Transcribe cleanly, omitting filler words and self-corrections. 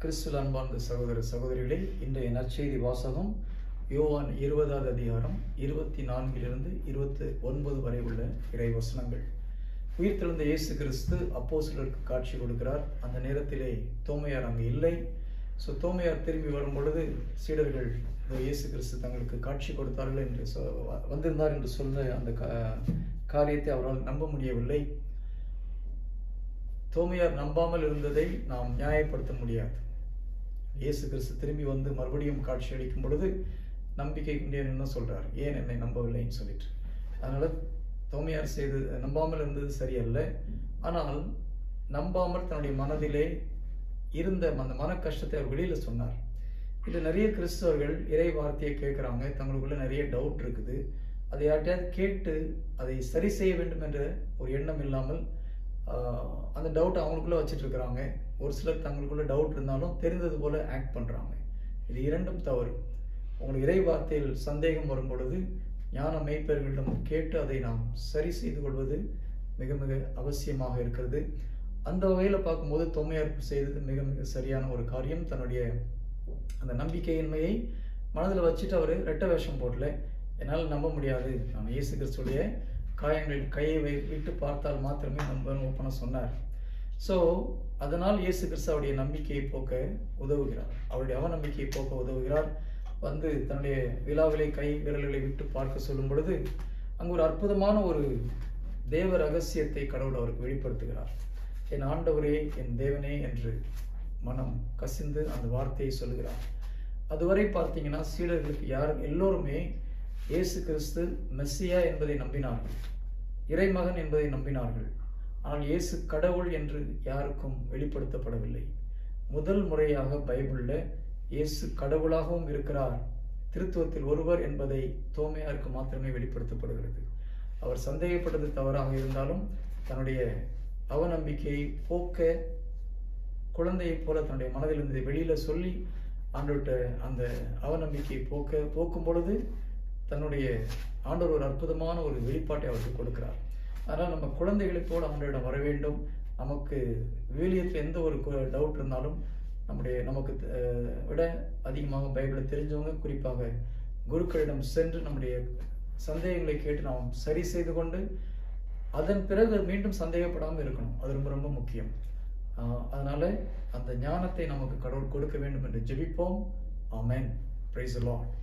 கிறிஸ்துவில் அன்பார்ந்த சகோதர சகோதரிகளே, இன்றைய நற்செய்தி வாசகம் யோவான் 20வது அதிகாரம் 24 29 வரை உள்ள இறைவசனங்கள். உயிர்த்தெழுந்த இயேசு கிறிஸ்து அப்போஸ்தலருக்கு காட்சி கொடுக்கிறார். அந்த நேரத்திலே தோமையார் அங்கு இல்லை. தோமையார் திரும்பி வரும் பொழுது சீடர்கள் இயேசு கிறிஸ்து தங்களுக்கு காட்சி கொடுத்தார்கள் என்று வந்திருந்தார் என்று சொல்ல அந்த காரியத்தை அவரால் நம்ப முடியவில்லை. தோமையார் நம்பாமல் இருந்ததை நாம் நியாயப்படுத்த முடியாது. இயேசு கிறிஸ்து திரும்பி வந்து மறுபடியும் காட்சி அளிக்கும் பொழுது நம்பிக்கை கொண்டேன்னு சொல்றார், ஏன் என்னை நம்பவில்லைன்னு சொல்லிட்டு. அதனால தோமையார் நம்பாமல் இருந்தது சரியல்ல. ஆனால் நம்பாமல் தன்னுடைய மனதிலே இருந்த அந்த மன கஷ்டத்தை அவர் வெளியில சொன்னார். இது நிறைய கிறிஸ்தவர்கள் இறை வார்த்தையை கேட்குறாங்க, தங்களுக்குள்ள நிறைய டவுட் இருக்குது. அதை யார்ட்டையாவது கேட்டு அதை சரி செய்ய வேண்டும் என்ற ஒரு எண்ணம் இல்லாமல் அந்த டவுட் அவங்களுக்குள்ள வச்சுட்டு இருக்கிறாங்க. ஒரு சிலர் தங்களுக்குள்ள டவுட் இருந்தாலும் தெரிந்தது போல ஆக்ட் பண்றாங்க. இது இரண்டும் தவறு. உங்களுக்கு இறை வார்த்தையில் சந்தேகம் வரும் பொழுது ஞான மெய்ப்பர்களிடம் கேட்டு அதை நாம் சரி செய்து கொள்வது மிக மிக அவசியமாக இருக்கிறது. அந்த வகையில் பார்க்கும்போது தோமையார் செய்தது மிக மிக சரியான ஒரு காரியம். தன்னுடைய அந்த நம்பிக்கையின்மையை மனதில் வச்சுட்டு அவர் ரெட்ட வேஷம் போடல. என்னால் நம்ப முடியாது, நான் இயேசு கிறிஸ்துடைய காயங்களில் கையை விட்டு பார்த்தால் மாத்திரமே நம்பன்னு ஓப்பனா சொன்னார். அதனால் இயேசு கிறிஸ்து அவருடைய நம்பிக்கையை போக்க உதவுகிறார், அவருடைய அவநம்பிக்கையை போக்க உதவுகிறார். வந்து தன்னுடைய விழாவிலே கை விரல்களை விட்டு பார்க்க சொல்லும் பொழுது அங்கு ஒரு அற்புதமான ஒரு தேவ ரகசியத்தை கடவுள் அவருக்கு வெளிப்படுத்துகிறார். என் ஆண்டவரே, என் தேவனே என்று மனம் கசிந்து அந்த வார்த்தையை சொல்லுகிறார். அதுவரை பார்த்தீங்கன்னா சீடர்களுக்கு எல்லோருமே இயேசு கிறிஸ்து மெஸ்ஸியா என்பதை நம்பினார்கள், இறைமகன் என்பதை நம்பினார்கள். ஆனால் இயேசு கடவுள் என்று யாருக்கும் வெளிப்படுத்தப்படவில்லை. முதல் முறையாக பைபிள்ல இயேசு கடவுளாகவும் இருக்கிறார், திருத்துவத்தில் ஒருவர் என்பதை தோமையாருக்கு மாத்திரமே வெளிப்படுத்தப்படுகிறது. அவர் சந்தேகப்பட்டது தவறாக இருந்தாலும் தன்னுடைய அவநம்பிக்கையை போக்க குழந்தையைப் போல தன்னுடைய மனதில் இருந்ததை வெளியில சொல்லி ஆண்டவர்கிட்ட அந்த அவநம்பிக்கையை போக்கும் பொழுது தன்னுடைய ஆண்டவர் ஒரு அற்புதமான ஒரு வெளிப்பாட்டை அவருக்கு கொடுக்கிறார். அதனால் நம்ம குழந்தைகளைப் போல ஆண்டவரிடம் வர வேண்டும். நமக்கு விவிலியத்தில் எந்த ஒரு டவுட் இருந்தாலும் நமக்கு விட அதிகமாக பைபிளை தெரிஞ்சவங்க, குறிப்பாக குருக்களிடம் சென்று நம்முடைய சந்தேகங்களை கேட்டு நாம் சரி செய்து கொண்டு அதன் பிறகு மீண்டும் சந்தேகப்படாமல் இருக்கணும். அது ரொம்ப ரொம்ப முக்கியம். அதனால அந்த ஞானத்தை நமக்கு கடவுள் கொடுக்க வேண்டும் என்று ஜெபிப்போம். ஆமென். Praise the Lord.